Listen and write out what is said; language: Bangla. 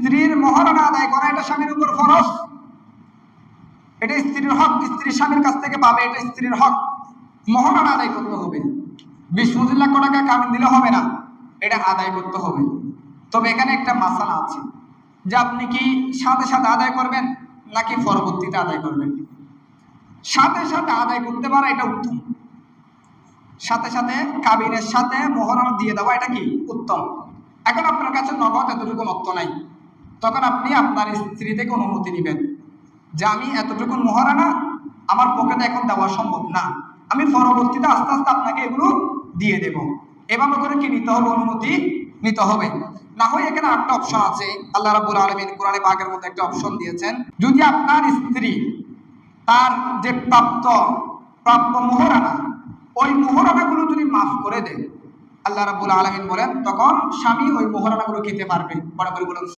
স্ত্রীর মহারণা আদায় করা এটা স্বামীর উপর ফরজ। এটা স্ত্রীর হক, স্ত্রী স্বামীর কাছ থেকে পাবে, এটা স্ত্রীর হক। মহারণা আদায় করতে হবে। 20-25 লাখ টাকা কামিন দিলে হবে না, এটা আদায় করতে হবে। তবে এখানে একটা মাসালা আছে যে আপনি কি সাথে সাথে আদায় করবেন নাকি পরবর্তীতে আদায় করবেন। সাথে সাথে আদায় করতে পারা এটা উত্তম। সাথে সাথে কাবিনের সাথে মোহরানা দিয়ে দেওয়া এটা কি উত্তম। এখন আপনার কাছে নগদ এতটুকু অর্থ নাই, তখন আপনি আপনার স্ত্রী থেকে অনুমতি নেবেন যে আমি এতটুকু মোহরানা আমার পকেটে এখন দেওয়া সম্ভব না, আমি পরবর্তীতে আস্তে আস্তে আপনাকে এগুলো দিয়ে দেব। এভাবে করে কি নিতে হবে, অনুমতি নিতে হবে। না হয় এখানে একটা অপশন আছে, আল্লাহ রাব্বুল আলামিন কোরআনে পাকের মধ্যে একটা অপশন দিয়েছেন, যদি আপনার স্ত্রী তার যে প্রাপ্য মোহরানা, ওই মোহরানাগুলো যদি মাফ করে দেয়, আল্লাহ রাব্বুল আলামিন বলেন তখন স্বামী ওই মোহরানাগুলো খেতে পারবে। বরাবর বলুন।